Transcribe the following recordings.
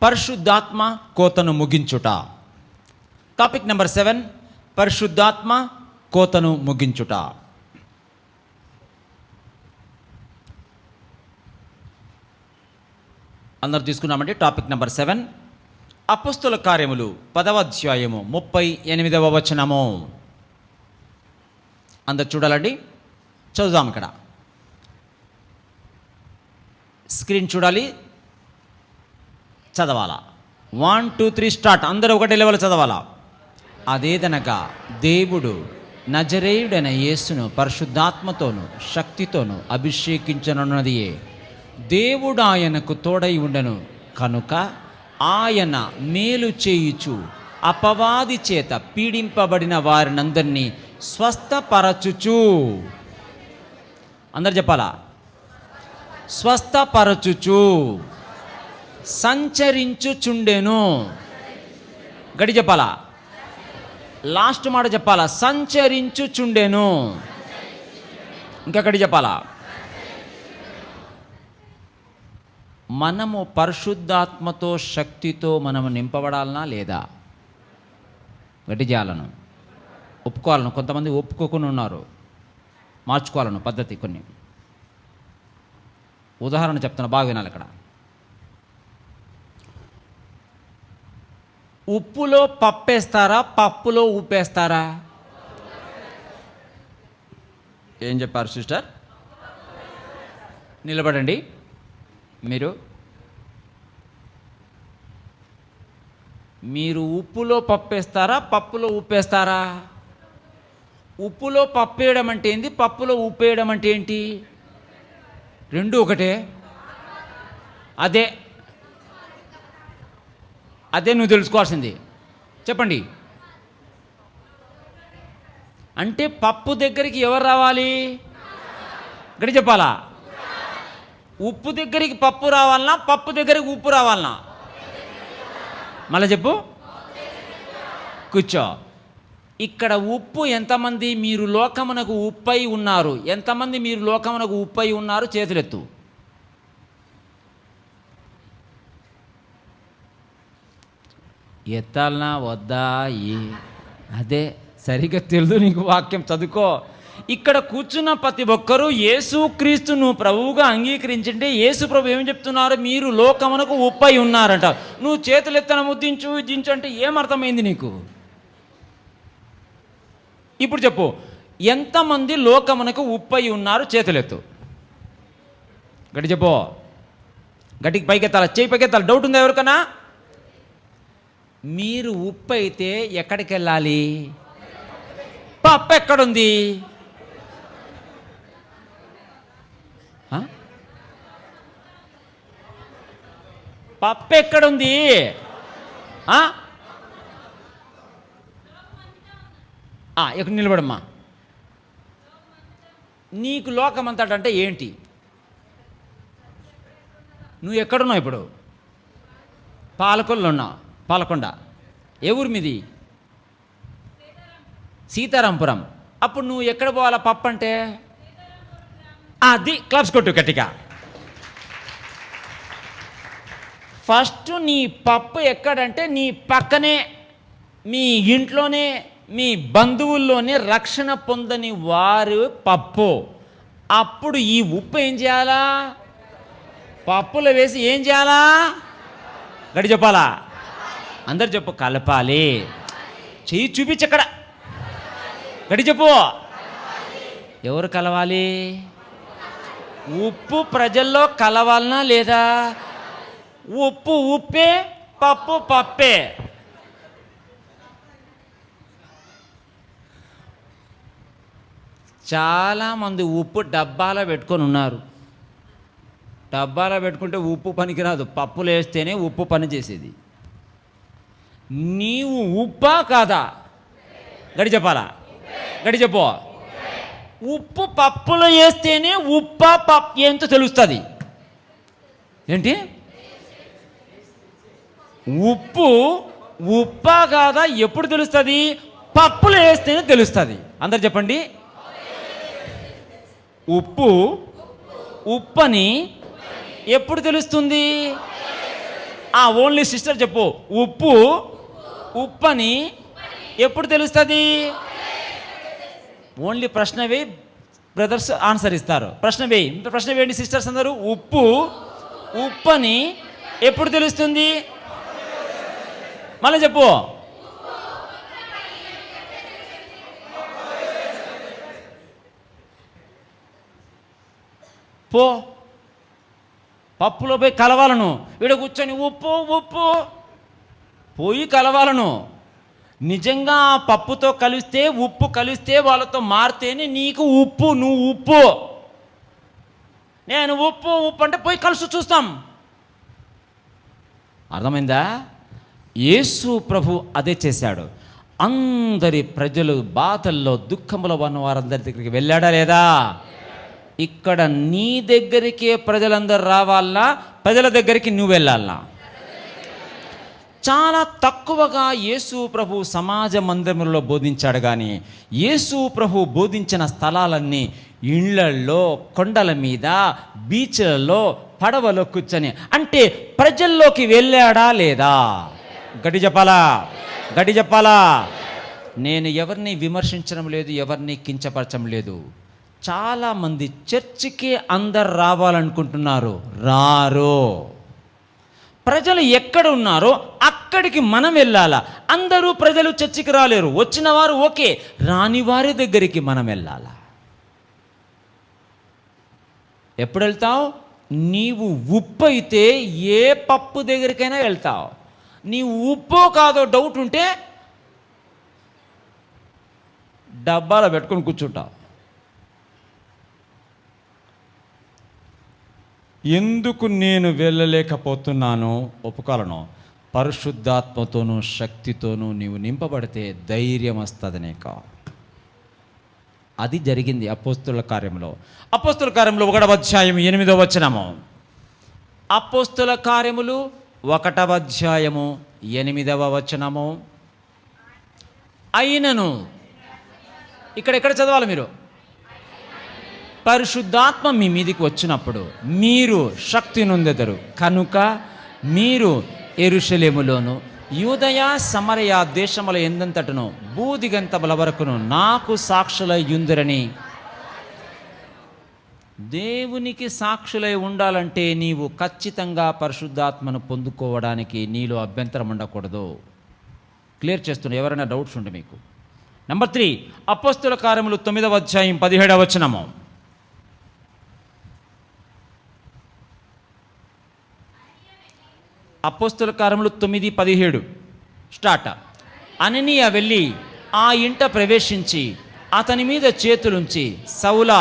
పరిశుద్ధాత్మ కోతను ముగించుట. Topic number 7, పరిశుద్ధాత్మ కోతను ముగించుట. అందరు తీసుకున్నామండి. టాపిక్ నెంబర్ 7, అపోస్తుల కార్యములు 10వ అధ్యాయము 38వ వచనము. అందరు చూడాలండి, చదువుదాం. ఇక్కడ స్క్రీన్ చూడాలి, చదవాలా. 1 2 3 స్టార్ట్. అందరూ ఒకటే లెవెల్ చదవాలా. అదేదనగా దేవుడు నజరేయుడైన యేసును పరిశుద్ధాత్మతోను శక్తితోను అభిషేకించనున్నదియే. దేవుడు ఆయనకు తోడై ఉండను కనుక ఆయన మేలు చేయుచు అపవాది చేత పీడింపబడిన వారినందరినీ స్వస్థపరచుచు. అందరు చెప్పాలా, స్వస్థపరచుచు సంచరించుచుండెను. గడి చెప్పాలా, లాస్ట్ మాట చెప్పాలా, సంచరించుచుండెను. ఇంకెక్కడి చెప్పాలా. మనము పరిశుద్ధాత్మతో శక్తితో మనము నింపబడాలనా లేదా? గట్టి చేయాలను, ఒప్పుకోవాలను. కొంతమంది ఒప్పుకోకుండా ఉన్నారు, మార్చుకోవాలను పద్ధతి. కొన్ని ఉదాహరణ చెప్తున్నా, బాగా వినాలి. ఇక్కడ ఉప్పులో పప్పేస్తారా, పప్పులో ఉప్పేస్తారా? ఏం చెప్పారు సిస్టర్? నిలబడండి. మీరు ఉప్పులో పప్పేస్తారా, పప్పులో ఉప్పేస్తారా? ఉప్పులో పప్పేయడం అంటే ఏంటి, పప్పులో ఉప్పేయడం అంటే ఏంటి? రెండు ఒకటే. అదే నువ్వు తెలుసుకోవాల్సింది. చెప్పండి. అంటే పప్పు దగ్గరికి ఎవరు రావాలి? గడి చెప్పాలా. ఉప్పు దగ్గరికి పప్పు రావాలనా, పప్పు దగ్గరికి ఉప్పు రావాలనా? మళ్ళీ చెప్పు, కూర్చో. ఇక్కడ ఉప్పు ఎంతమంది మీరు లోకమునకు ఉప్పై ఉన్నారు? ఎంతమంది మీరు లోకమునకు ఉప్పై ఉన్నారు? చేతులెత్తు. ఎత్తాలనా వద్దా? అదే సరిగ్గా తెలుసు నీకు. వాక్యం చదువుకో. ఇక్కడ కూర్చున్న ప్రతి ఒక్కరూ యేసుక్రీస్తును ప్రభువుగా అంగీకరించింటే యేసు ప్రభు ఏమి చెప్తున్నారు? మీరు లోకమునకు ఉప్పై ఉన్నారంట. నువ్వు చేతులు ఎత్తన దించు అంటే ఏమర్థమైంది నీకు? ఇప్పుడు చెప్పు, ఎంతమంది లోకమునకు ఉప్పై ఉన్నారు? చేతులెత్తు. గట్టి చెప్పు. గట్టికి పైకెత్తాలి, చేయి పైకెత్తాలి. డౌట్ ఉందా ఎవరికన్నా? మీరు ఉప్పు అయితే ఎక్కడికి వెళ్ళాలి? పప్పు ఎక్కడుంది? పప్పు ఎక్కడుంది? ఇక్కడ నిలబడమ్మా. నీకు లోకమంతటంటే ఏంటి? నువ్వు ఎక్కడున్నావు ఇప్పుడు? పాలకొల్లో ఉన్నావు. పాలకొండ. ఏ ఊరు మీది? సీతారాంపురం. అప్పుడు నువ్వు ఎక్కడ పోవాలా? పప్పు అంటే అది. క్లాప్స్ కొట్టు గట్టిగా. ఫస్ట్ నీ పప్పు ఎక్కడంటే నీ పక్కనే, మీ ఇంట్లోనే, మీ బంధువుల్లోనే రక్షణ పొందని వారు పప్పు. అప్పుడు ఈ ఉప్పు ఏం చేయాలా? పప్పులో వేసి ఏం చేయాలా? గడి చెప్పాలా. అందరు చెప్పు, కలపాలి. చెయ్యి చూపించక్కడ. గడి చెప్పు. ఎవరు కలవాలి? ఉప్పు ప్రజల్లో కలవాలనా లేదా? ఉప్పు ఉప్పే, పప్పు పప్పే. చాలామంది ఉప్పు డబ్బాలో పెట్టుకొని ఉన్నారు. డబ్బాలో పెట్టుకుంటే ఉప్పు పనికిరాదు, పప్పులు వేస్తేనే ఉప్పు పని చేసేది. నీవు ఉప్పా కాదా? గడి చెప్పాలా. గడి చెప్పు. ఉప్పు పప్పులో వేస్తేనే ఉప్పా పప్పు ఏంటో తెలుస్తుంది. ఏంటి? ఉప్పు ఉప్పా కాదా ఎప్పుడు తెలుస్తుంది? పప్పులో వేస్తేనే తెలుస్తుంది. అందరు చెప్పండి. ఉప్పు ఉప్పని ఎప్పుడు తెలుస్తుంది? ఓన్లీ సిస్టర్ చెప్పు. ఉప్పు ఉప్పని ఎప్పుడు తెలుస్తుంది? ఓన్లీ ప్రశ్న వేయి, బ్రదర్స్ ఆన్సర్ ఇస్తారు. ప్రశ్న వేయండి సిస్టర్స్ అందరూ. ఉప్పు ఉప్పని ఎప్పుడు తెలుస్తుంది? మళ్ళీ చెప్పు. పో పప్పులో పోయి కలవాలను. ఈడ కూర్చొని ఉప్పు ఉప్పు పోయి కలవాలను. నిజంగా ఆ పప్పుతో కలిస్తే, ఉప్పు కలిస్తే, వాళ్ళతో మారితేనే నీకు ఉప్పు. నువ్వు ఉప్పు. నేను ఉప్పు ఉప్పు అంటే పోయి కలుసు చూస్తాం. అర్థమైందా? యేసు ప్రభు అదే చేశాడు. అందరి ప్రజలు బాధల్లో దుఃఖంలో ఉన్న వారందరి దగ్గరికి వెళ్ళాడా లేదా? ఇక్కడ నీ దగ్గరికే ప్రజలందరూ రావాలా, ప్రజల దగ్గరికి నువ్వు వెళ్ళాలా? చాలా తక్కువగా యేసు ప్రభు సమాజ మందిరంలో బోధించాడు. కానీ యేసు ప్రభు బోధించిన స్థలాలన్నీ ఇళ్లల్లో, కొండల మీద, బీచ్లలో, పడవలో కూర్చొని, అంటే ప్రజల్లోకి వెళ్ళాడా లేదా? గట్టి చెప్పాలా. నేను ఎవరిని విమర్శించడం లేదు, ఎవరిని కించపరచడం లేదు. చాలామంది చర్చికి అందరు రావాలనుకుంటున్నారు, రారు. ప్రజలు ఎక్కడ ఉన్నారో అక్కడికి మనం వెళ్ళాలా. అందరూ ప్రజలు చర్చికి రాలేరు. వచ్చిన వారు ఓకే, రాని వారి దగ్గరికి మనం వెళ్ళాలా. ఎప్పుడు వెళ్తావు? నీవు ఉప్పు అయితే ఏ పప్పు దగ్గరికైనా వెళ్తావు. నీవు ఉప్పో కాదో డౌట్ ఉంటే డబ్బాలో పెట్టుకొని కూర్చుంటావు. ఎందుకు నేను వెళ్ళలేకపోతున్నానో ఒప్పుకోలను. పరిశుద్ధాత్మతోనూ శక్తితోనూ నీవు నింపబడితే ధైర్యం వస్తుందనే కావాలి. అది జరిగింది అపోస్తుల కార్యంలో. అపోస్తుల కార్యములు 1వ అధ్యాయం 8వ వచనము. అపోస్తుల కార్యములు 1వ అధ్యాయము 8వ వచనము. అయినను ఇక్కడ చదవాలి మీరు. పరిశుద్ధాత్మ మీ మీదికి వచ్చినప్పుడు మీరు శక్తి నొందెదరు. కనుక మీరు యెరూషలేములోను, యూదయ, సమరయ దేశముల ఎందంతటను, భూదిగంతముల వరకును నాకు సాక్షులై యుందురని. దేవునికి సాక్షులై ఉండాలంటే నీవు ఖచ్చితంగా పరిశుద్ధాత్మను పొందుకోవడానికి నీలో అభ్యంతరం ఉండకూడదు. క్లియర్ చేస్తున్నా, ఎవరైనా డౌట్స్ ఉంటే మీకు. నెంబర్ 3, అపోస్తుల కార్యములు 9వ అధ్యాయం 17వ వచనము. అపోస్తుల కార్యములు 9:17 స్టార్ట్. అననీయ వెళ్ళి ఆ ఇంట ప్రవేశించి అతని మీద చేతులుంచి, సౌలా,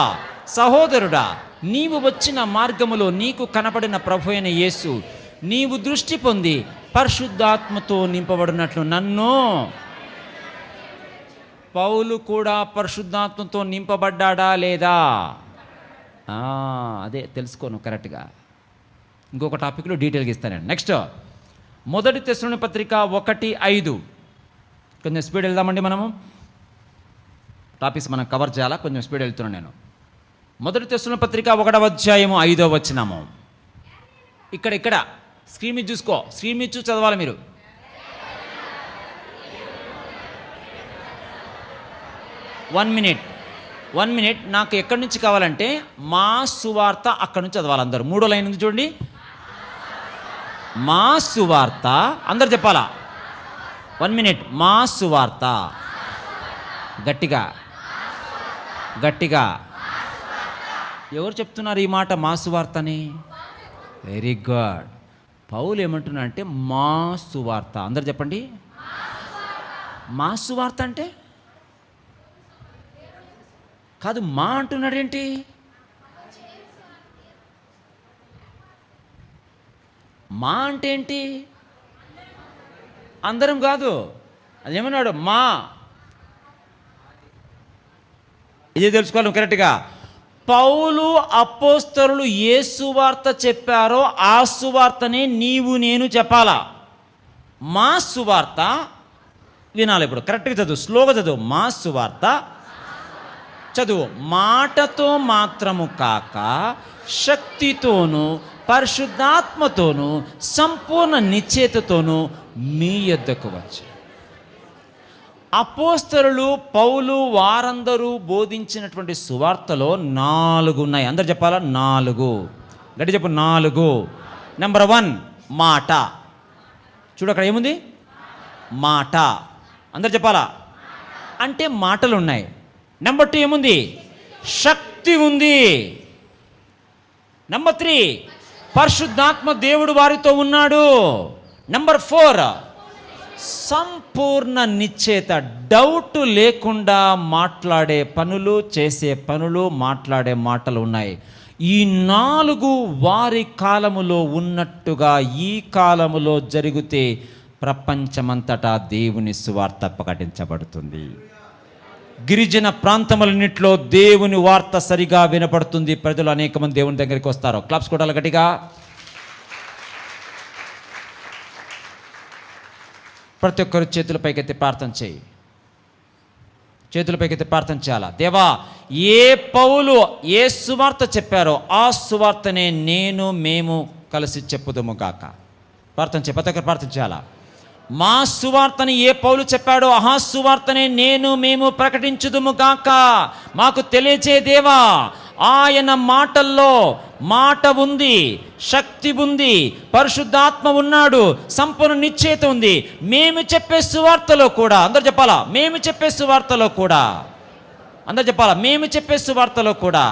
సహోదరుడా, నీవు వచ్చిన మార్గములో నీకు కనపడిన ప్రభు అయిన యేసు నీవు దృష్టి పొంది పరిశుద్ధాత్మతో నింపబడినట్లు నన్ను. పౌలు కూడా పరిశుద్ధాత్మతో నింపబడ్డా లేదా? అదే తెలుసుకోను కరెక్ట్గా. ఇంకొక టాపిక్లో డీటెయిల్గా ఇస్తాను. నెక్స్ట్, 1 తెస్సలోనిక పత్రిక 1:5. కొంచెం స్పీడ్ వెళ్దామండి. మనము టాపిక్స్ మనం కవర్ చేయాలా, కొంచెం స్పీడ్ వెళ్తున్నాను నేను. 1 తెస్సలోనిక పత్రిక 1వ అధ్యాయము 5వ వచనము. ఇక్కడ స్క్రీన్ మీద చూసుకో, స్క్రీన్ మీద చూసి చదవాలి మీరు. వన్ మినిట్ నాకు ఎక్కడి నుంచి కావాలంటే మా సువార్త అక్కడి నుంచి చదవాలి అందరు. 3వ లైన్ ఉంది చూడండి. మా సువార్త అందరు చెప్పాలా? 1 మినిట్. మా సువార్త. గట్టిగా ఎవరు చెప్తున్నారు ఈ మాట, మా సువార్తని? Very good. పౌలు ఏమంటున్నా అంటే మా సువార్త. అందరు చెప్పండి. మా సువార్త అంటే కాదు, మా అంటున్నాడేంటి? మా అంటే ఏంటి? అందరం కాదు. అదేమన్నాడు? మా. ఇదే తెలుసుకోవాలి కరెక్ట్గా. పౌలు అపోస్తలులు ఏ సువార్త చెప్పారో ఆ సువార్తనే నీవు నేను చెప్పాలా. మా సువార్త వినాలి. ఇప్పుడు కరెక్ట్గా చదువు, స్లోగా చదువు. మా సువార్త చదువు. మాటతో మాత్రము కాక శక్తితోనూ పరిశుద్ధాత్మతోనూ సంపూర్ణ నిశ్చయతతోనూ మీ యొద్దకు వచ్చి. అపోస్తలులు, పౌలు వారందరూ బోధించినటువంటి సువార్తలో 4 ఉన్నాయి. అందరు చెప్పాలా? 4. గట్టి చెప్పు. 4. నెంబర్ 1 మాట. చూడు అక్కడ ఏముంది? మాట. అందరు చెప్పాలా? అంటే మాటలు ఉన్నాయి. నెంబర్ 2 ఏముంది? శక్తి ఉంది. నెంబర్ 3 పరిశుద్ధాత్మ దేవుడు వారితో ఉన్నాడు. నెంబర్ 4 సంపూర్ణ నిశ్చయత, డౌట్ లేకుండా మాట్లాడే పనులు, చేసే పనులు, మాట్లాడే మాటలు ఉన్నాయి. ఈ 4 వారి కాలములో ఉన్నట్టుగా ఈ కాలములో జరిగితే ప్రపంచమంతటా దేవుని సువార్త ప్రకటించబడుతుంది. గిరిజన ప్రాంతములన్నింటిలో దేవుని వార్త సరిగా వినపడుతుంది. ప్రజలు అనేక మంది దేవుని దగ్గరికి వస్తారు. క్లాప్స్ కొట్టాలి గట్టిగా. ప్రతి ఒక్కరు చేతుల పైకెత్తి ప్రార్థన చేయి. చేతుల పైకెత్తి ప్రార్థన చేయాలా? దేవా, ఏ పౌలు ఏ సువార్త చెప్పారో ఆ సువార్తనే మేము కలిసి చెప్పుదుము గాక. ప్రార్థన చేయి. ప్రతి ఒక్కరు ప్రార్థన చేయాలా? మా సువార్తని ఏ పౌలు చెప్పాడో ఆ సువార్తనే మేము ప్రకటించుదుము గాక. మాకు తెలియచే దేవా, ఆయన మాటల్లో మాట ఉంది, శక్తి ఉంది, పరిశుద్ధాత్మ ఉన్నాడు, సంపూర్ణ నిశ్చయత ఉంది. మేము చెప్పే సువార్తలో కూడా, అందరు చెప్పాలా? మేము చెప్పే సువార్తలో కూడా, అందరు చెప్పాలా? మేము చెప్పే సువార్తలో కూడా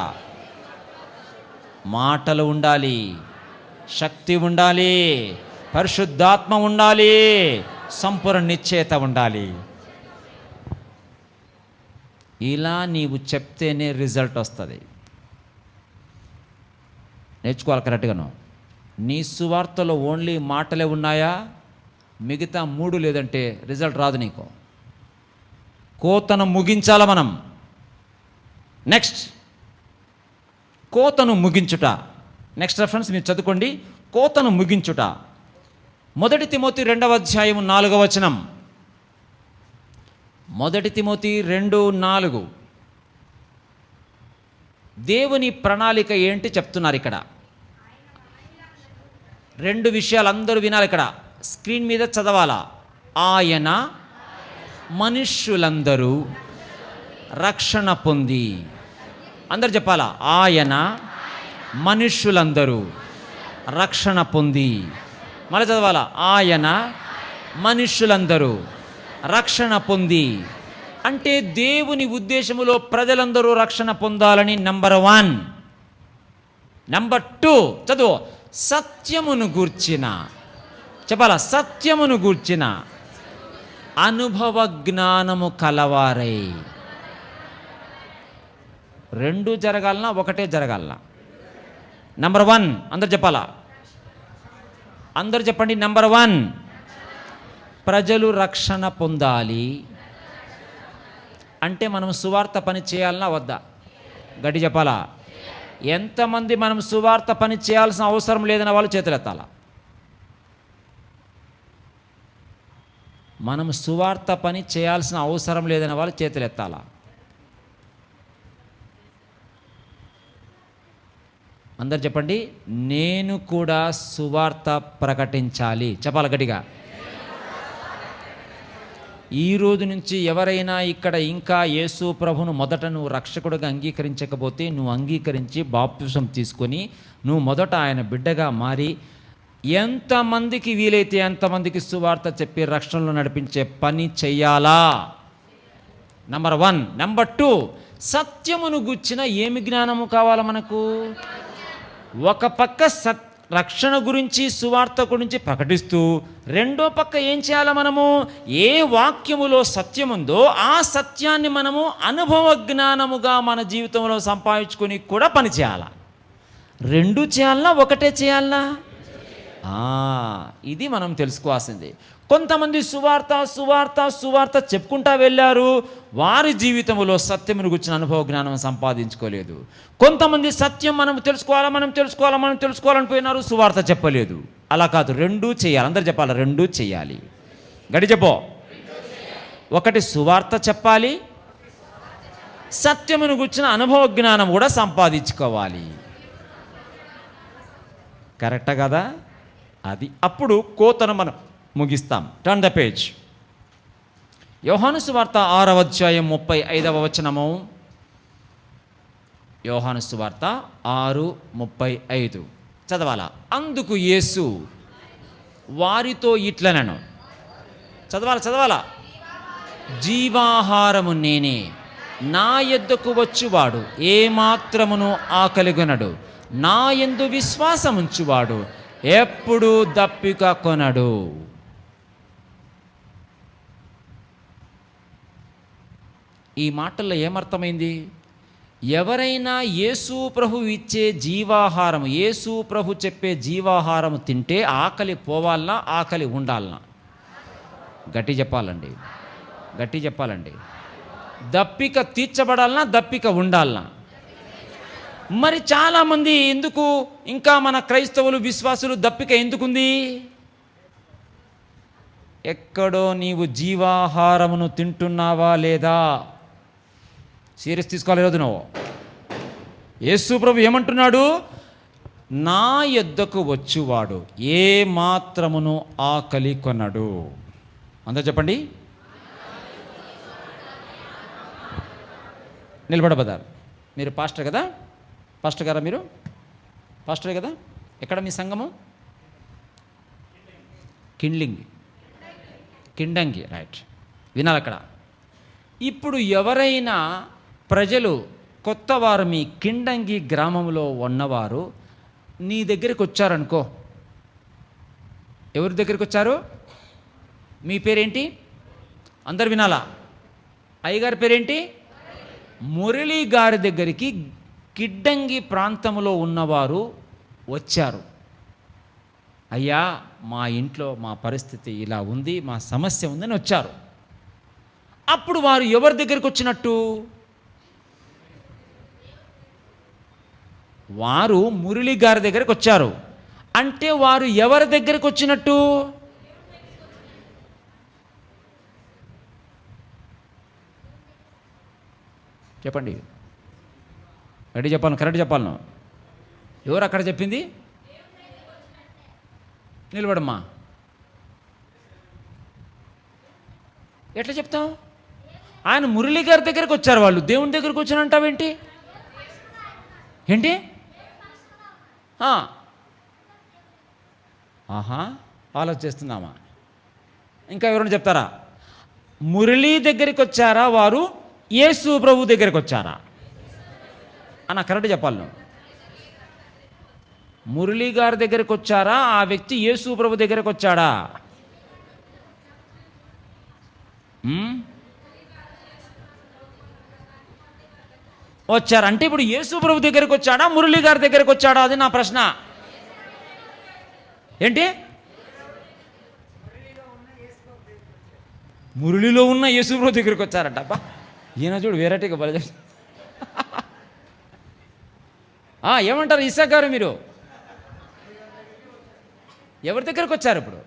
మాటలు ఉండాలి, శక్తి ఉండాలి, పరిశుద్ధాత్మ ఉండాలి, సంపూర్ణ నిశ్చయత ఉండాలి. ఇలా నీవు చెప్తేనే రిజల్ట్ వస్తుంది. నేర్చుకోవాలి కరెక్ట్గాను. నీ సువార్తలో ఓన్లీ మాటలే ఉన్నాయా, మిగతా 3 లేదంటే రిజల్ట్ రాదు నీకు. కోతను ముగించాల మనం. నెక్స్ట్ కోతను ముగించుట. నెక్స్ట్ రెఫరెన్స్ మీరు చదువుకోండి. కోతను ముగించుట. 1 తిమోతి 2వ అధ్యాయం 4వ వచనం. 1 తిమోతి 2:4. దేవుని ప్రణాళిక ఏంటి చెప్తున్నారు ఇక్కడ. 2 విషయాలు అందరూ వినాలి ఇక్కడ. స్క్రీన్ మీద చదవాలా. ఆయన మనుష్యులందరూ రక్షణ పొంది. అందరు చెప్పాలా? ఆయన మనుష్యులందరూ రక్షణ పొంది. మళ్ళీ చదవాలా. ఆయన మనుష్యులందరూ రక్షణ పొంది. అంటే దేవుని ఉద్దేశములో ప్రజలందరూ రక్షణ పొందాలని నెంబర్ 1. నెంబర్ 2 చదువు. సత్యమును గూర్చిన, చెప్పాలా? సత్యమును గూర్చిన అనుభవ జ్ఞానము కలవారై. 2 జరగాలనా, ఒకటే జరగాలనా? నెంబర్ 1 అందరు చెప్పాలా? అందరు చెప్పండి. నెంబర్ 1 ప్రజలు రక్షణ పొందాలి అంటే మనం సువార్త పని చేయాలనా వద్దా? గట్టి చెప్పాలా? ఎంతమంది మనం సువార్త పని చేయాల్సిన అవసరం లేదన్న వాళ్ళు చేతులెత్తాలా? మనం సువార్త పని చేయాల్సిన అవసరం లేదన్న వాళ్ళు చేతులెత్తాలా? అందరు చెప్పండి. నేను కూడా సువార్త ప్రకటించాలి. చెప్పాలి గట్టిగా. ఈ రోజు నుంచి ఎవరైనా ఇక్కడ ఇంకా యేసు ప్రభును మొదట నువ్వు రక్షకుడిగా అంగీకరించకపోతే, నువ్వు అంగీకరించి బాప్తిసం తీసుకొని నువ్వు మొదట ఆయన బిడ్డగా మారి ఎంతమందికి వీలైతే అంతమందికి సువార్త చెప్పి రక్షణలో నడిపించే పని చెయ్యాలా. నెంబర్ 1. నెంబర్ 2 సత్యమును గుర్చిన ఏమి జ్ఞానము కావాలా మనకు? ఒక పక్క రక్షణ గురించి సువార్త గురించి ప్రకటిస్తూ, రెండో పక్క ఏం చేయాలి మనము? ఏ వాక్యములో సత్యం ఉందో ఆ సత్యాన్ని మనము అనుభవ జ్ఞానముగా మన జీవితంలో సంపాదించుకొని కూడా పని చేయాలా. 2 చేయాలనా, ఒకటే చేయాలనా? ఇది మనం తెలుసుకోవాల్సింది. కొంతమంది సువార్త చెప్పుకుంటా వెళ్ళారు, వారి జీవితంలో సత్యమును గుర్చిన అనుభవ జ్ఞానం సంపాదించుకోలేదు. కొంతమంది సత్యం మనం తెలుసుకోవాలని పోయినారు, సువార్త చెప్పలేదు. అలా కాదు, 2 చేయాలి. అందరు చెప్పాలి, 2 చేయాలి. గడి చెప్పో. ఒకటి సువార్త చెప్పాలి, సత్యమును గుర్చిన అనుభవ జ్ఞానం కూడా సంపాదించుకోవాలి. కరెక్టా కదా? అది అప్పుడు కోతను మనం ముగిస్తాం. Turn the page. యోహాను సువార్త 6వ అధ్యాయం 35వ వచనము. యోహాను సువార్త 6:35 చదవాలా? అందుకు యేసు వారితో ఇట్లనెను. చదవాలా? జీవాహారము నేనే, నా యొద్దకు వచ్చువాడు ఏమాత్రమును ఆకలిగొనడు, నా యందు విశ్వాసముంచువాడు ఎప్పుడూ దప్పిక కొనడు. ఈ మాటల్లో ఏమర్థమైంది? ఎవరైనా యేసు ప్రభు ఇచ్చే జీవాహారము, యేసు ప్రభు చెప్పే జీవాహారము తింటే ఆకలి పోవాలనా, ఆకలి ఉండాలనా? గట్టి చెప్పాలండి. దప్పిక తీర్చబడాలనా, దప్పిక ఉండాలనా? మరి చాలామంది ఎందుకు, ఇంకా మన క్రైస్తవులు విశ్వాసులు దప్పిక ఎందుకుంది? ఎక్కడో నీవు జీవాహారమును తింటున్నావా లేదా? సీరియస్ తీసుకోవాలి ఈరోజు నువ్వు. యేసు ప్రభు ఏమంటున్నాడు? నా యొద్దకు వచ్చువాడు ఏ మాత్రమును ఆకలి కొనడు. అందరూ చెప్పండి. నిలబడబదారు. మీరు పాస్టర్ కదా? పాస్టర్ గారా మీరు? పాస్టరే కదా? ఎక్కడ మీ సంఘము? కిండంగి, రైట్. వినాలి అక్కడ. ఇప్పుడు ఎవరైనా ప్రజలు కొత్తవారు మీ కిండంగి గ్రామంలో ఉన్నవారు నీ దగ్గరికి వచ్చారనుకో. ఎవరి దగ్గరికి వచ్చారు? మీ పేరేంటి? అందరు వినాలా? అయ్యగారి పేరేంటి? మురళి గారి దగ్గరికి కిడ్డంగి ప్రాంతంలో ఉన్నవారు వచ్చారు. అయ్యా, మా ఇంట్లో మా పరిస్థితి ఇలా ఉంది, మా సమస్య ఉందని వచ్చారు. అప్పుడు వారు ఎవరి దగ్గరికి వచ్చినట్టు? వారు మురళి గారి దగ్గరికి వచ్చారు. అంటే వారు ఎవరి దగ్గరికి వచ్చినట్టు? చెప్పండి. రెడీ చెప్పాలి, కరెక్ట్ చెప్పాలను. ఎవరు అక్కడ చెప్పింది? నిలబడమ్మా. ఎట్లా చెప్తావు? ఆయన మురళి గారి దగ్గరికి వచ్చారు. వాళ్ళు దేవుని దగ్గరికి వచ్చానంటావేంటి? ఏంటి? ఆలోచిస్తున్నామా? ఇంకా ఎవరైనా చెప్తారా? మురళి దగ్గరికి వచ్చారా వారు? యేసు ప్రభు దగ్గరికి వచ్చారా అన్న? కరెక్ట్ చెప్పాలి నువ్వు. మురళి గారి దగ్గరికి వచ్చారా? ఆ వ్యక్తి యేసు ప్రభు దగ్గరికి వచ్చాడా? వచ్చారు. అంటే ఇప్పుడు యేసు ప్రభు దగ్గరికి వచ్చాడా, మురళి గారి దగ్గరికి వచ్చాడా? అది నా ప్రశ్న. ఏంటి? మురళిలో ఉన్న యేసు ప్రభు దగ్గరికి వచ్చారంట. అబ్బా, ఈయన చూడు వెరైటీగా బల. ఏమంటారు ఇసాక్ గారు? మీరు ఎవరి దగ్గరికి వచ్చారు? ఇప్పుడు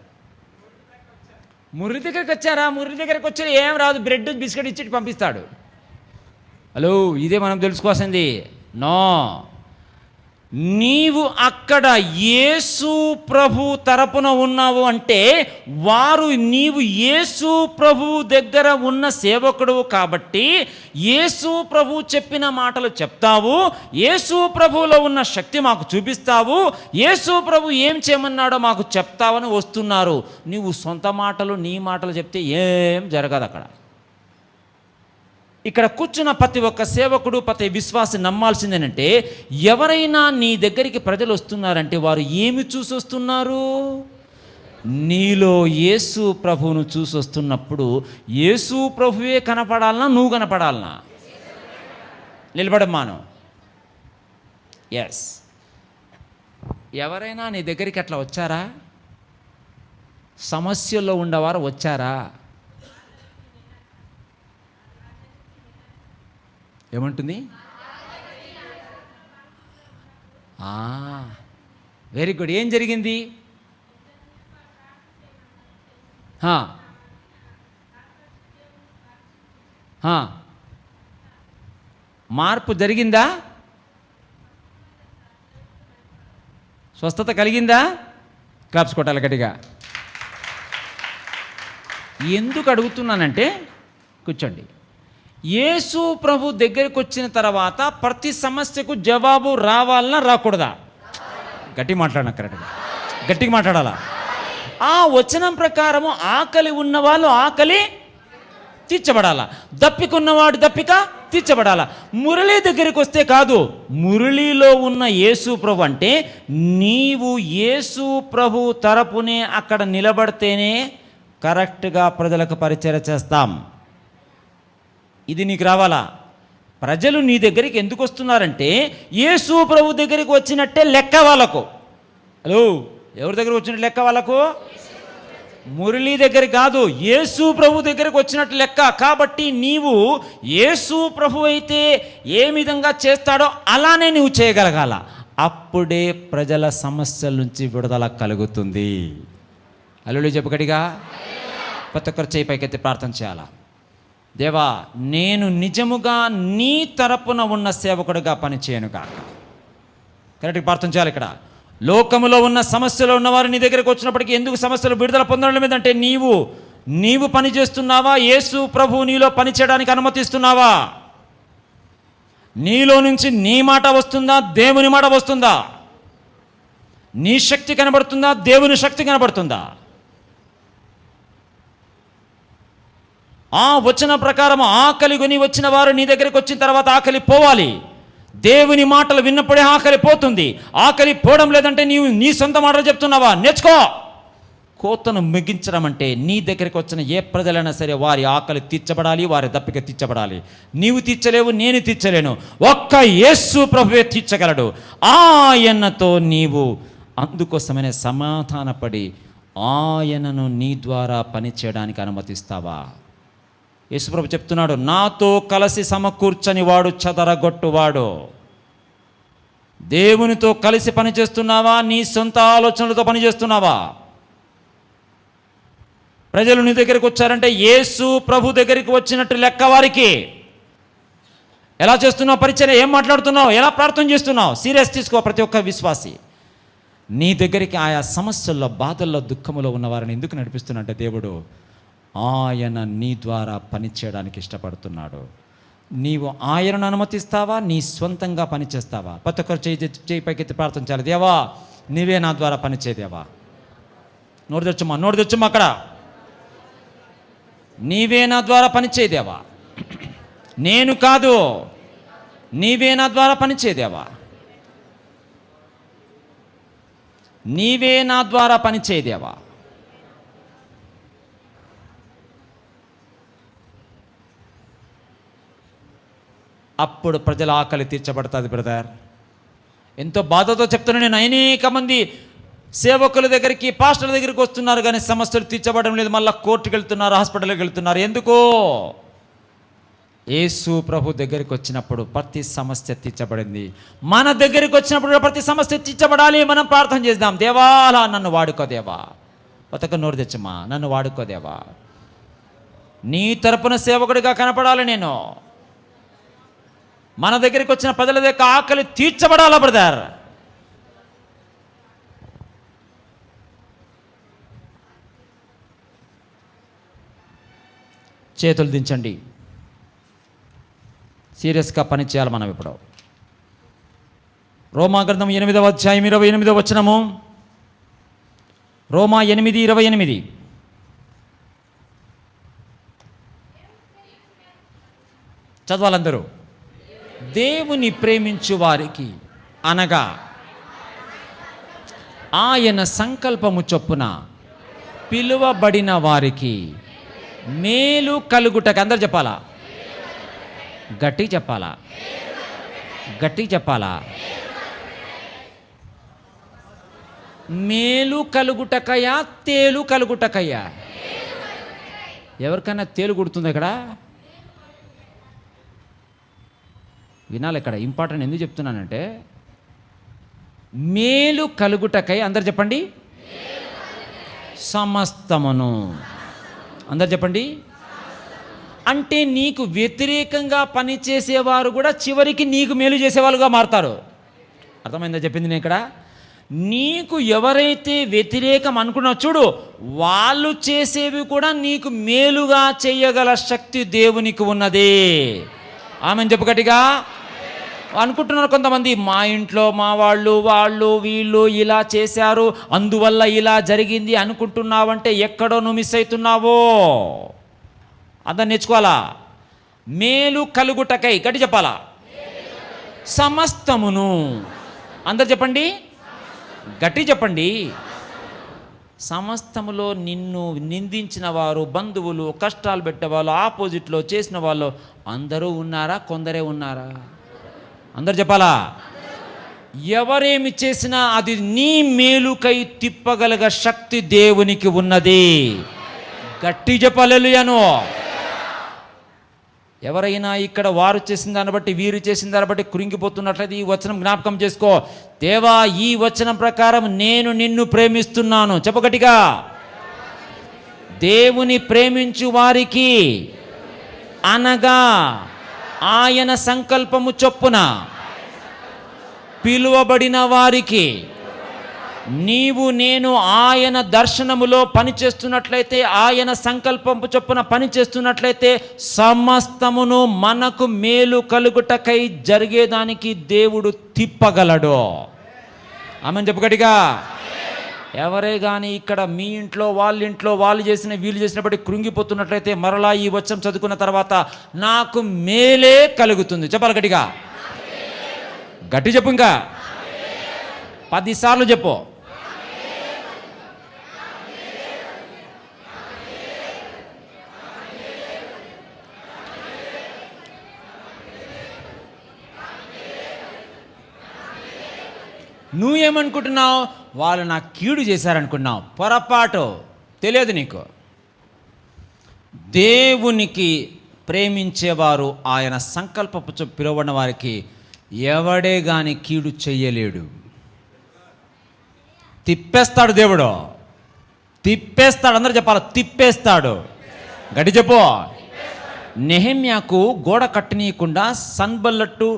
మురళి దగ్గరికి వచ్చారా? మురళి దగ్గరికి వచ్చి ఏం రాదు, బ్రెడ్ బిస్కెట్ ఇచ్చి పంపిస్తాడు. హలో, ఇదే మనం తెలుసుకోవాల్సింది. నో, నీవు అక్కడ యేసు ప్రభు తరపున ఉన్నావు అంటే నీవు యేసు ప్రభు దగ్గర ఉన్న సేవకుడు కాబట్టి యేసు ప్రభు చెప్పిన మాటలు చెప్తావు, యేసు ప్రభువులో ఉన్న శక్తి మాకు చూపిస్తావు, యేసు ప్రభు ఏం చేయమన్నాడో మాకు చెప్తావని వస్తున్నారు. నీవు సొంత మాటలు, నీ మాటలు చెప్తే ఏం జరగదు అక్కడ. ఇక్కడ కూర్చున్న ప్రతి ఒక్క సేవకుడు, ప్రతి విశ్వాసి నమ్మాల్సిందేనంటే, ఎవరైనా నీ దగ్గరికి ప్రజలు వస్తున్నారంటే వారు ఏమి చూసి వస్తున్నారు? నీలో యేసు ప్రభువును చూసి వస్తున్నప్పుడు యేసు ప్రభువే కనపడాలనా, నువ్వు కనపడాలనా? నిలబడమ్మాను. ఎస్. ఎవరైనా నీ దగ్గరికి అట్లా వచ్చారా? సమస్యల్లో ఉండవారు వచ్చారా? ఏమంటుంది? Very good. ఏం జరిగింది? మార్పు జరిగిందా? స్వస్థత కలిగిందా? క్లాప్స్ కొట్టాలి గట్టిగా. ఎందుకు అడుగుతున్నానంటే, కూర్చోండి, యేసు ప్రభు దగ్గరికి వచ్చిన తర్వాత ప్రతి సమస్యకు జవాబు రావాలన్నా రాకూడదా? గట్టిగా మాట్లాడనా? కరెక్ట్గా గట్టిగా మాట్లాడాలా? ఆ వచనం ప్రకారము ఆకలి ఉన్నవాళ్ళు ఆకలి తీర్చబడాలా, దప్పికున్నవాడు దప్పిక తీర్చబడాలా. మురళి దగ్గరికి వస్తే కాదు, మురళిలో ఉన్న యేసు ప్రభు అంటే నీవు యేసు ప్రభు తరపునే అక్కడ నిలబడితేనే కరెక్ట్గా ప్రజలకు పరిచయం చేస్తాం. ఇది నీకు రావాలా? ప్రజలు నీ దగ్గరికి ఎందుకు వస్తున్నారంటే యేసు ప్రభు దగ్గరికి వచ్చినట్టే లెక్క వాళ్ళకు. హలో, ఎవరి దగ్గరికి వచ్చినట్టు లెక్క వాళ్ళకు? మురళి దగ్గర కాదు, యేసు ప్రభు దగ్గరికి వచ్చినట్టు లెక్క. కాబట్టి నీవు యేసు ప్రభు అయితే ఏ విధంగా చేస్తాడో అలానే నువ్వు చేయగలగాల. అప్పుడే ప్రజల సమస్యల నుంచి విడుదల కలుగుతుంది. హల్లెలూయా చెప్పు గట్టిగా. ప్రతి ఒక్కరు చేయి పైకెత్తి ప్రార్థన చేయాలా. దేవా, నేను నిజముగా నీ తరపున ఉన్న సేవకుడిగా పనిచేయను కాక. కరెక్ట్గా ప్రార్థన చేయాలి. ఇక్కడ లోకములో ఉన్న సమస్యలు ఉన్నవారు నీ దగ్గరికి వచ్చినప్పటికీ ఎందుకు సమస్యలు విడుదల పొందడం లేదంటే నీవు పని చేస్తున్నావా? యేసు ప్రభు నీలో పని చేయడానికి అనుమతిస్తున్నావా? నీలో నుంచి నీ మాట వస్తుందా? దేవుని మాట వస్తుందా? నీ శక్తి కనబడుతుందా? దేవుని శక్తి కనబడుతుందా? ఆ వచన ప్రకారం ఆకలి కొని వచ్చిన వారు నీ దగ్గరికి వచ్చిన తర్వాత ఆకలి పోవాలి. దేవుని మాటలు విన్నప్పుడే ఆకలి పోతుంది. ఆకలి పోవడం లేదంటే నీవు నీ సొంత మాటలు చెప్తున్నావా? నేర్చుకో. కోతను మిగించడం అంటే నీ దగ్గరికి వచ్చిన ఏ ప్రజలైనా సరే వారి ఆకలి తీర్చబడాలి, వారి దప్పిక తీర్చబడాలి. నీవు తీర్చలేవు, నేను తీర్చలేను, ఒక్క యేసు ప్రభువే తీర్చగలడు. ఆయనతో నీవు అందుకోసమనే సమాధానపడి ఆయనను నీ ద్వారా పని చేయడానికి అనుమతిస్తావా? యేసుప్రభు చెప్తున్నాడు, నాతో కలిసి సమకూర్చని వాడు చెదరగొట్టువాడు. దేవునితో కలిసి పనిచేస్తున్నావా? నీ సొంత ఆలోచనలతో పనిచేస్తున్నావా? ప్రజలు నీ దగ్గరికి వచ్చారంటే యేసు ప్రభు దగ్గరికి వచ్చినట్టు లెక్క వారికి. ఎలా చేస్తున్నావు పరిచయం? ఏం మాట్లాడుతున్నావు? ఎలా ప్రార్థన చేస్తున్నావు? సీరియస్ తీసుకో ప్రతి ఒక్క విశ్వాసి. నీ దగ్గరికి ఆయా సమస్యల్లో, బాధల్లో, దుఃఖములో ఉన్నవారిని ఎందుకు నడిపిస్తున్నట్టే దేవుడు ఆయన నీ ద్వారా పనిచేయడానికి ఇష్టపడుతున్నాడు. నీవు ఆయనను అనుమతిస్తావా? నీ సొంతంగా పనిచేస్తావా? ప్రతి ఒక్కరు చేయి పైకెత్తి ప్రార్థన చేయాలి. దేవా, నీవే నా ద్వారా పనిచేయదేవా. నోరు తెచ్చుమా అక్కడ. నీవే నా ద్వారా పనిచేయదేవా. నేను కాదు, నీవే నా ద్వారా పనిచేయదేవా. నీవే నా ద్వారా పనిచేయదేవా. అప్పుడు ప్రజల ఆకలి తీర్చబడుతుంది. బ్రదర్, ఎంతో బాధతో చెప్తున్నా నేను. అనేక మంది సేవకుల దగ్గరికి, పాస్టర్ల దగ్గరికి వస్తున్నారు కానీ సమస్యలు తీర్చబడడం లేదు. మళ్ళీ కోర్టుకు వెళ్తున్నారు, హాస్పిటల్కి వెళ్తున్నారు. ఎందుకో? యేసు ప్రభు దగ్గరికి వచ్చినప్పుడు ప్రతి సమస్య తీర్చబడింది. మన దగ్గరికి వచ్చినప్పుడు ప్రతి సమస్య తీర్చబడాలి. మనం ప్రార్థన చేద్దాం. దేవా, నన్ను వాడుకోదేవా. బతక నోరు తెచ్చమ్మా, నన్ను వాడుకోదేవా. నీ తరపున సేవకుడిగా కనపడాలి నేను. మన దగ్గరికి వచ్చిన ప్రజల యొక్క ఆకలి తీర్చబడాలా బ్రదర్. చేతులు దించండి. సీరియస్గా పని చేయాలి మనం ఇప్పుడు. రోమా గ్రంథం 8వ అధ్యాయం 28వ వచనము. రోమా 8:28. చదవాలందరూ. దేవుని ప్రేమించు వారికి అనగా ఆయన సంకల్పము చొప్పున పిలువబడిన వారికి మేలు కలుగుటకు. అందరు చెప్పాలా? గట్టి చెప్పాలా? గట్టి చెప్పాలా? మేలు కలుగుటకయా, తేలు కలుగుటకయ్యా? ఎవరికైనా తేలు కుడుతుంది ఇక్కడ? వినాలి. ఇక్కడ ఇంపార్టెంట్ ఎందుకు చెప్తున్నానంటే మేలు కలుగుటకై. అందరు చెప్పండి. సమస్తమును. అందరు చెప్పండి. అంటే నీకు వ్యతిరేకంగా పనిచేసేవారు కూడా చివరికి నీకు మేలు చేసేవాళ్ళుగా మారుతారు. అర్థమైందా చెప్పింది నేను ఇక్కడ? నీకు ఎవరైతే వ్యతిరేకం అనుకున్నావు చూడు, వాళ్ళు చేసేవి కూడా నీకు మేలుగా చేయగల శక్తి దేవునికి ఉన్నది. ఆమెను చెప్పు గట్టిగా. అనుకుంటున్నారు కొంతమంది, మా ఇంట్లో మా వాళ్ళు వీళ్ళు ఇలా చేశారు, అందువల్ల ఇలా జరిగింది అనుకుంటున్నావంటే ఎక్కడో నువ్వు మిస్ అవుతున్నావో. అదని నేర్చుకోవాలా. మేలు కలుగుటకై, గట్టి చెప్పాలా, సమస్తమును. అందరు చెప్పండి, గట్టి చెప్పండి. సమస్తములో నిన్ను నిందించిన వారు, బంధువులు, కష్టాలు పెట్టేవాళ్ళు, ఆపోజిట్లో చేసిన వాళ్ళు అందరూ ఉన్నారా? కొందరే ఉన్నారా? అందరు చెప్పాలా. ఎవరేమి చేసినా అది నీ మేలుకై తిప్పగలగ శక్తి దేవునికి ఉన్నది. గట్టి చెప్పలేలుయాను. ఎవరైనా ఇక్కడ వారు చేసిన దాన్ని బట్టి, వీరు చేసిన దాన్ని బట్టి కృంగిపోతున్నట్లయితే ఈ వచనం జ్ఞాపకం చేసుకో. దేవా, ఈ వచనం ప్రకారం నేను నిన్ను ప్రేమిస్తున్నాను. చెప్పగట్టిగా. దేవుని ప్రేమించు వారికి అనగా ఆయన సంకల్పము చొప్పున పిలువబడిన వారికి, నీవు నేను ఆయన దర్శనములో పనిచేస్తున్నట్లయితే, ఆయన సంకల్పము చొప్పున పనిచేస్తున్నట్లయితే సమస్తమును మనకు మేలు కలుగుటకై జరిగేదానికి దేవుడు తిప్పగలడు. ఆమెను చెప్పగట్టిగా. ఎవరే కానీ ఇక్కడ మీ ఇంట్లో వాళ్ళ ఇంట్లో వాళ్ళు చేసిన వీళ్ళు చేసిన బట్టి కృంగిపోతున్నట్లయితే మరలా ఈ వచనం చదువుకున్న తర్వాత నాకు మేలే కలుగుతుంది. చెప్పాలి గట్టిగా. గట్టి చెప్పు, ఇంకా 10 సార్లు చెప్పు. నువ్వేమనుకుంటున్నావు? వాళ్ళు నాకు కీడు చేశారనుకున్నావు. పొరపాటు. తెలియదు నీకు. దేవునికి ప్రేమించేవారు, ఆయన సంకల్పపు పిలువబడిన వారికి ఎవడే గాని కీడు చెయ్యలేడు. తిప్పేస్తాడు దేవుడు, తిప్పేస్తాడు. అందరూ చెప్పాలి, తిప్పేస్తాడు. గట్టి చెప్పు. నెహెమ్యాకు గోడ కట్టనీయకుండా సన్బల్లట్టు,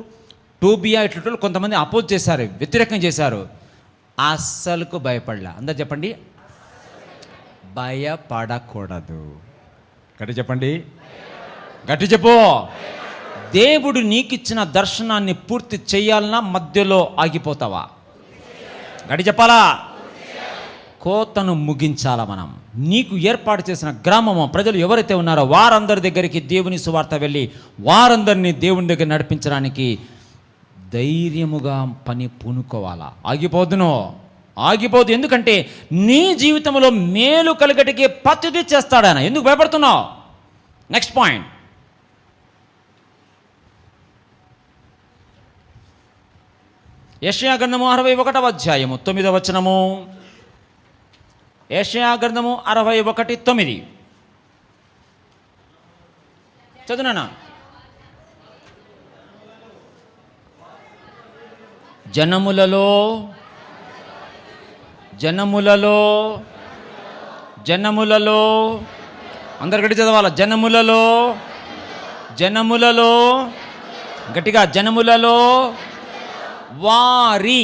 టోబియా ఇట్లా కొంతమంది అపోజ్ చేశారు, వ్యతిరేకం చేశారు. అస్సలుకు భయపడలే. అందరు చెప్పండి, భయపడకూడదు. గట్టి చెప్పండి, గట్టి చెప్పు. దేవుడు నీకిచ్చిన దర్శనాన్ని పూర్తి చేయాలన్నా మధ్యలో ఆగిపోతావా? గట్టి చెప్పాలా. కోతను ముగించాలా మనం. నీకు ఏర్పాటు చేసిన గ్రామము, ప్రజలు ఎవరైతే ఉన్నారో వారందరి దగ్గరికి దేవుని సువార్త వెళ్ళి వారందరినీ దేవుని దగ్గర నడిపించడానికి ధైర్యముగా పని పూనుకోవాలా. ఆగిపోదును, ఆగిపోదు. ఎందుకంటే నీ జీవితంలో మేలు కలిగటికి పద్ధతి చేస్తాడు ఆయన. ఎందుకు భయపడుతున్నావు? Next point. యెషయా గ్రంథము 61వ అధ్యాయము 9వ వచనము. యెషయా గ్రంథము 61:9 చదువునా. జనములలో జనములలో జనములలో అందరు గట్టి చదవాల. జనములలో జనములలో గట్టిగా. జనములలో వారి.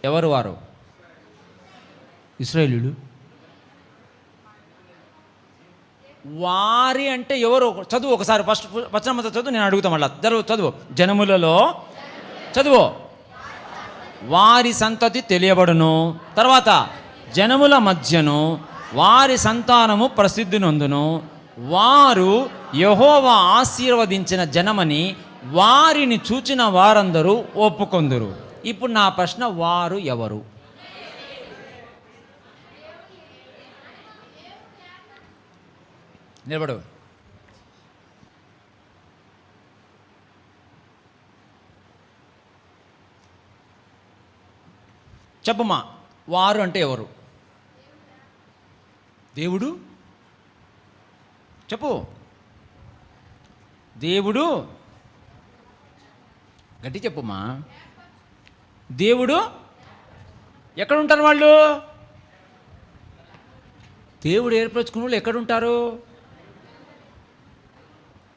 ఎవరు వారు? ఇశ్రాయేలీయులు. వారి అంటే ఎవరు? చదువు ఒకసారి. ఫస్ట్ వచనం చదువు, నేను అడుగుతా మళ్ళా. చదువు. జనములలో చదువు. వారి సంతతి తెలియబడును. తర్వాత జనముల మధ్యను వారి సంతానము ప్రసిద్ధి నొందును. వారు యెహోవా ఆశీర్వదించిన జనమని వారిని చూచిన వారందరూ ఒప్పుకొందురు. ఇప్పుడు నా ప్రశ్న, వారు ఎవరు? నిలబడు. చెప్పమ్మా, వారు అంటే ఎవరు? దేవుడు. చెప్పు. దేవుడు. గట్టి చెప్పుమా. దేవుడు. ఎక్కడ ఉంటారు వాళ్ళు? దేవుడు ఏర్పరచుకున్న వాళ్ళు ఎక్కడుంటారు?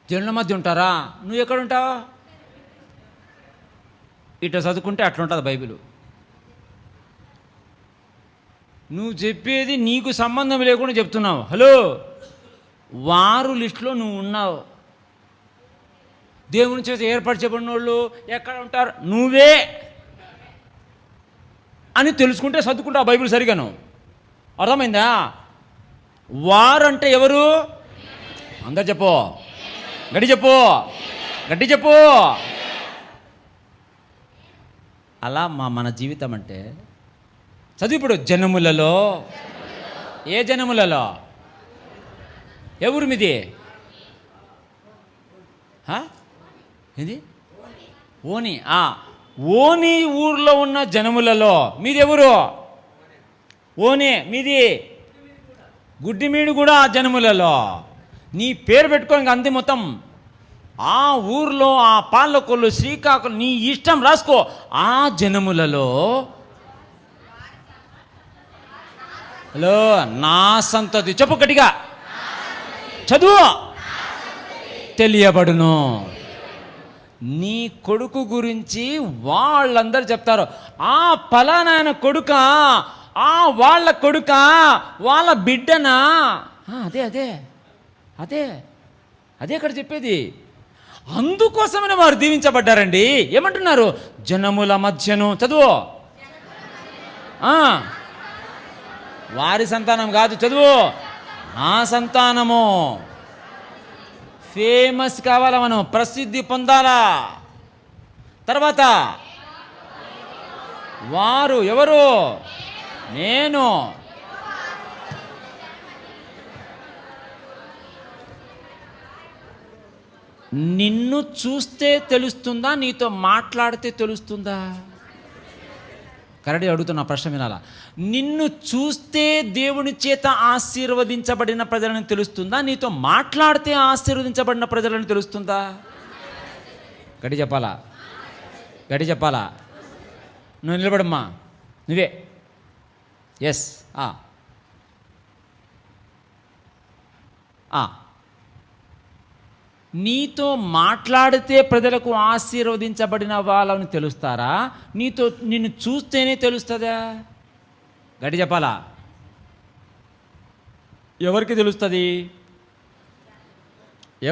జనుల మధ్య ఉంటారా? నువ్వు ఎక్కడుంటావు? ఇట్లా చదువుకుంటే అట్లా ఉంటుంది బైబిల్. నువ్వు చెప్పేది నీకు సంబంధం లేకుండా చెప్తున్నావు. హలో, వారు లిస్టులో నువ్వు ఉన్నావు. దేవుని చేత ఏర్పరచబడిన వాళ్ళు ఎక్కడ ఉంటారు? నువ్వే అని తెలుసుకుంటే చదువుకుంటా బైబిల్ సరిగాను. అర్థమైందా? వారంటే ఎవరు? అందరు చెప్పు, గట్టి చెప్పు, గట్టి చెప్పు. అలా మన జీవితం అంటే చదువు. ఇప్పుడు జనములలో, ఏ జనములలో? ఎవరు మీది? ఇది ఓని. ఓని ఊర్లో ఉన్న జనములలో మీది ఎవరు? ఓని. మీది గుడ్డిమీడు కూడా ఆ జనములలో. నీ పేరు పెట్టుకో, ఇంక అంతే మొత్తం. ఆ ఊర్లో ఆ పాలకొల్లు, శ్రీకాకుళం, నీ ఇష్టం రాసుకో. ఆ జనములలో హలో నా సంతతి, చెప్పు గట్టిగా, చదువు, తెలియబడును. నీ కొడుకు గురించి వాళ్ళందరూ చెప్తారు. ఆ ఫలానాయన కొడుక, వాళ్ళ కొడుక, వాళ్ళ బిడ్డనా? అదే అదే అదే అదే ఇక్కడ చెప్పేది. అందుకోసమనే వారు దీవించబడ్డారండి. ఏమంటున్నారు? జనముల మధ్యను, చదువు, వారి సంతానం కాదు, చదువు, నా సంతానము. ఫేమస్ కావాలా, మనం ప్రసిద్ధి పొందాలా. తర్వాత వారు ఎవరు? నేను. నిన్ను చూస్తే తెలుస్తుందా, నీతో మాట్లాడితే తెలుస్తుందా? కరెక్ట్గా అడుగుతున్నా, ప్రశ్న వినాలా. నిన్ను చూస్తే దేవుని చేత ఆశీర్వదించబడిన ప్రజలను తెలుస్తుందా, నీతో మాట్లాడితే ఆశీర్వదించబడిన ప్రజలను తెలుస్తుందా? గట్టి చెప్పాలా, గట్టి చెప్పాలా. నువ్వు నిలబడమ్మా, నువ్వే. ఎస్. నీతో మాట్లాడితే ప్రజలకు ఆశీర్వదించబడిన వాళ్ళని తెలుస్తారా, నిన్ను చూస్తేనే తెలుస్తుందా? గట్టి చెప్పాలా. ఎవరికి తెలుస్తుంది?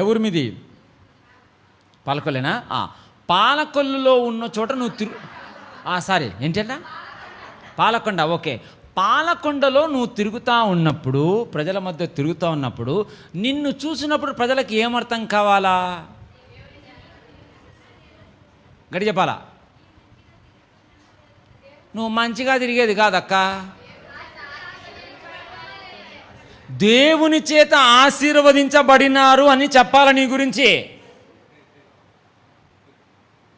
ఎవరు మీది? పాలకొల్లేనా? పాలకొల్లులో ఉన్న చోట నువ్వు సారీ ఏంటంటే పాలకొండ. ఓకే, పాలకొండలో నువ్వు తిరుగుతూ ఉన్నప్పుడు, ప్రజల మధ్య తిరుగుతూ ఉన్నప్పుడు, నిన్ను చూసినప్పుడు ప్రజలకు ఏమర్థం కావాలా? గట్టి చెప్పాలా. నువ్వు మంచిగా తిరిగేది కాదక్క, దేవుని చేత ఆశీర్వదించబడినారు అని చెప్పాల నీ గురించి.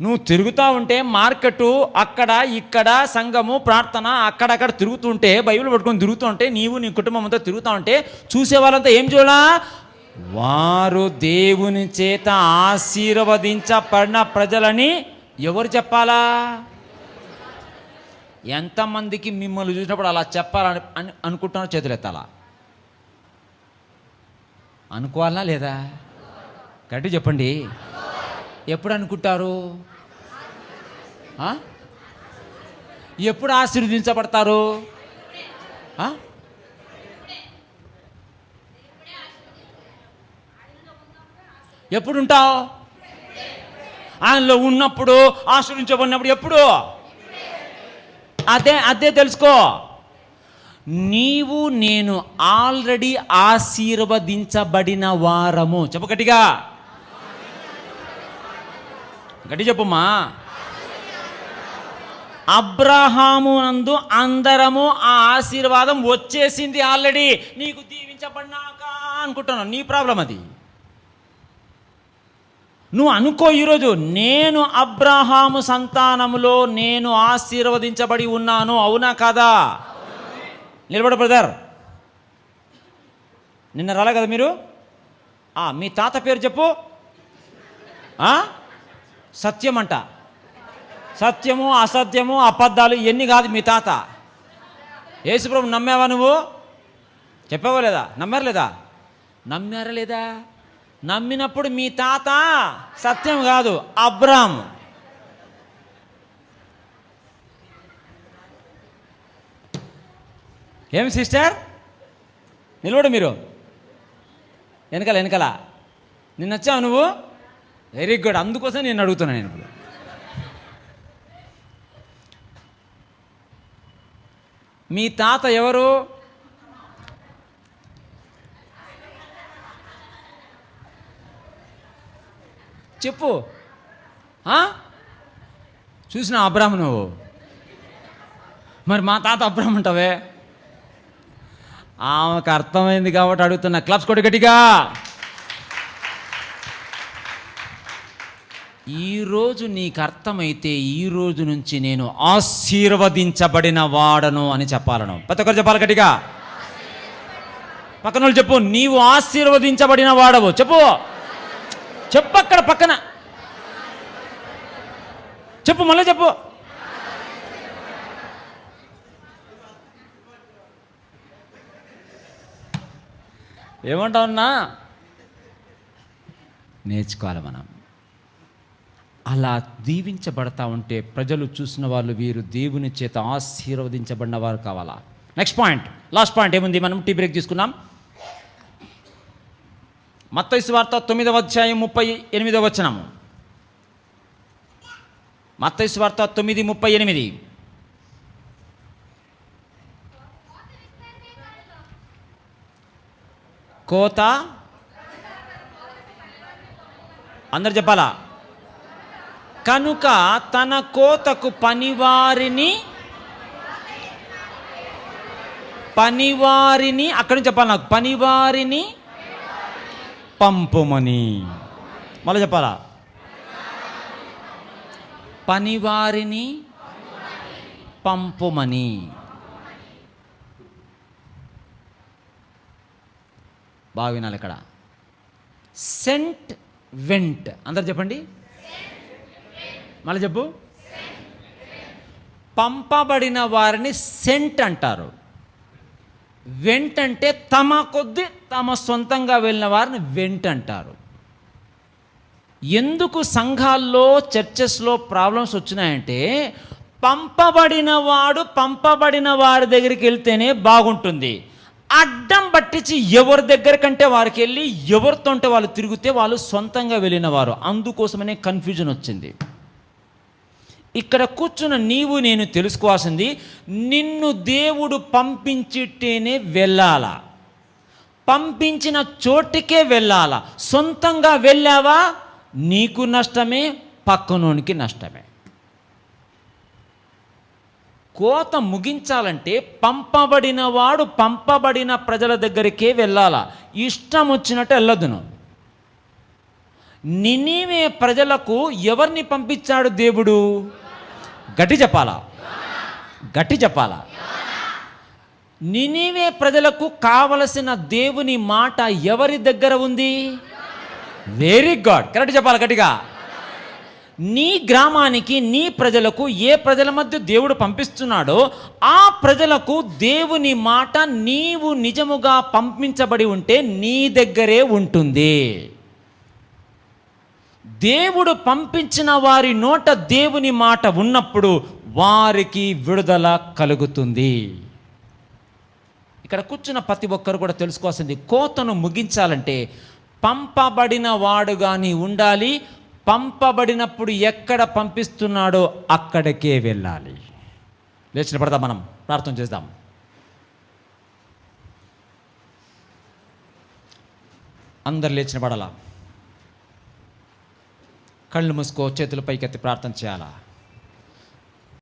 నువ్వు తిరుగుతూ ఉంటే మార్కెట్, అక్కడ ఇక్కడ సంఘము, ప్రార్థన, అక్కడక్కడ తిరుగుతుంటే, బైబిల్ పట్టుకొని తిరుగుతూ ఉంటే, నీవు నీ కుటుంబం అంతా తిరుగుతూ ఉంటే, చూసే వాళ్ళంతా ఏం చూడాలా? వారు దేవుని చేత ఆశీర్వదించబడిన ప్రజలని ఎవరు చెప్పాలా? ఎంతమందికి మిమ్మల్ని చూసినప్పుడు అలా చెప్పాలని అనుకుంటున్నారో చేతులెత్తాలా. అనుకోవాలా లేదా? గట్టి చెప్పండి. ఎప్పుడు అనుకుంటారు? ఎప్పుడు ఆశీర్వదించబడతారు? ఎప్పుడు ఉంటావు? ఆయనలో ఉన్నప్పుడు, ఆశీర్వదించబడినప్పుడు. ఎప్పుడు? అదే తెలుసుకో. నీవు నేను ఆల్రెడీ ఆశీర్వదించబడిన వారము. చెప్పు గట్టిగా, గట్టి చెప్పుమా. అబ్రహాము నందు అందరము ఆ ఆశీర్వాదం వచ్చేసింది ఆల్రెడీ. నీకు దీవించబడినాక అనుకుంటున్నావు, నీ ప్రాబ్లం అది. నువ్వు అనుకో ఈరోజు, నేను అబ్రహాము సంతానములో నేను ఆశీర్వదించబడి ఉన్నాను. అవునా కాదా? నిలబడు బ్రదర్. నిన్న రాలే కదా మీరు? మీ తాత పేరు చెప్పు. సత్యం అంట. సత్యము, అసత్యము, అబద్ధాలు ఇవన్నీ కాదు మీ తాత. యేసుప్రభు నమ్మావా నువ్వు? చెప్పావా లేదా? నమ్మారా లేదా? నమ్మారా లేదా? నమ్మినప్పుడు మీ తాత సత్యం కాదు, అబ్రాము. ఏం సిస్టర్ నిలబడు మీరు, వెనకాల నిన్న వచ్చావు నువ్వు, వెరీ గుడ్. అందుకోసం నేను అడుగుతున్నాను. నేను ఇప్పుడు మీ తాత ఎవరు? చెప్పు. చూసిన అబ్రాహ్మ నువ్వు? మరి మా తాత అబ్రాహ్మ అంటావే? ఆమెకు అర్థమైంది కాబట్టి అడుగుతున్నా. క్లబ్స్ కొట్టి గట్టిగా. ఈరోజు నీకు అర్థమైతే ఈ రోజు నుంచి నేను ఆశీర్వదించబడిన వాడను అని చెప్పాలను. ప్రతి ఒక్కరు చెప్పాలి గట్టిగా. పక్కన వాళ్ళు చెప్పు, నీవు ఆశీర్వదించబడిన వాడవు. చెప్పు అక్కడ పక్కన చెప్పు, మళ్ళీ చెప్పు. ఏమంటావున్నా? నేర్చుకోవాలి మనం. అలా దీవించబడతా ఉంటే ప్రజలు చూసిన వాళ్ళు వీరు దేవుని చేత ఆశీర్వదించబడిన వారు కావాలా. నెక్స్ట్ పాయింట్, లాస్ట్ పాయింట్ ఏముంది? మనం టీ బ్రేక్ తీసుకున్నాం. మత్తయి సువార్త 9వ అధ్యాయం 38వ వచనము. మత్తయి సువార్త 9:38. కోత, అందరు చెప్పాలా? కనుక తన కోతకు పనివారిని అక్కడి నుంచి చెప్పాలి నాకు, పనివారిని పంపుమని. మళ్ళీ చెప్పాలా? పనివారిని పంపుమని. బాగా వినాలి ఇక్కడ. Sent went. అందరు చెప్పండి, మళ్ళీ చెప్పు. పంపబడిన వారిని సెంట్ అంటారు. వెంట్ అంటే తమ కొద్ది తమ సొంతంగా వెళ్ళిన వారిని వెంట్ అంటారు. ఎందుకు సంఘాల్లో చర్చెస్లో ప్రాబ్లమ్స్ వచ్చినాయంటే, పంపబడిన వారి దగ్గరికి వెళ్తేనే బాగుంటుంది. అడ్డం పట్టించి ఎవరి దగ్గర కంటే వారికి వెళ్ళి ఎవరితో ఉంటే వాళ్ళు తిరిగితే వాళ్ళు సొంతంగా వెళ్ళిన వారు. అందుకోసమనే కన్ఫ్యూజన్ వచ్చింది. ఇక్కడ కూర్చున్న నీవు నేను తెలుసుకోవాల్సింది, నిన్ను దేవుడు పంపించితేనే వెళ్ళాలా, పంపించిన చోటికే వెళ్ళాలా. సొంతంగా వెళ్ళావా నీకు నష్టమే, పక్కనోనికి నష్టమే. కోత ముగించాలంటే పంపబడిన ప్రజల దగ్గరికే వెళ్ళాలా. ఇష్టం వచ్చినట్టు వెళ్ళదును. నినివే ప్రజలకు ఎవరిని పంపించాడు దేవుడు? గట్టి చెప్పాలా? నినివే ప్రజలకు కావలసిన దేవుని మాట ఎవరి దగ్గర ఉంది? వెరీ గుడ్, కరెక్ట్ చెప్పాలి గట్టిగా. నీ గ్రామానికి, నీ ప్రజలకు ఏ ప్రజల మధ్య దేవుడు పంపిస్తున్నాడో ఆ ప్రజలకు దేవుని మాట నీవు నిజముగా పంపించబడి ఉంటే నీ దగ్గరే ఉంటుంది. దేవుడు పంపించిన వారి నోట దేవుని మాట ఉన్నప్పుడు వారికి విడుదల కలుగుతుంది. ఇక్కడ కూర్చున్న ప్రతి ఒక్కరు కూడా తెలుసుకోవాల్సింది, కోతను ముగించాలంటే పంపబడిన వాడుగాని ఉండాలి. పంపబడినప్పుడు ఎక్కడ పంపిస్తున్నాడో అక్కడికే వెళ్ళాలి. లేచిన పడదాం, మనం ప్రార్థన చేద్దాం. అందరు లేచిన పడాలా, కళ్ళు మూసుకో, చేతుల పైకెత్తి ప్రార్థన చేయాలా.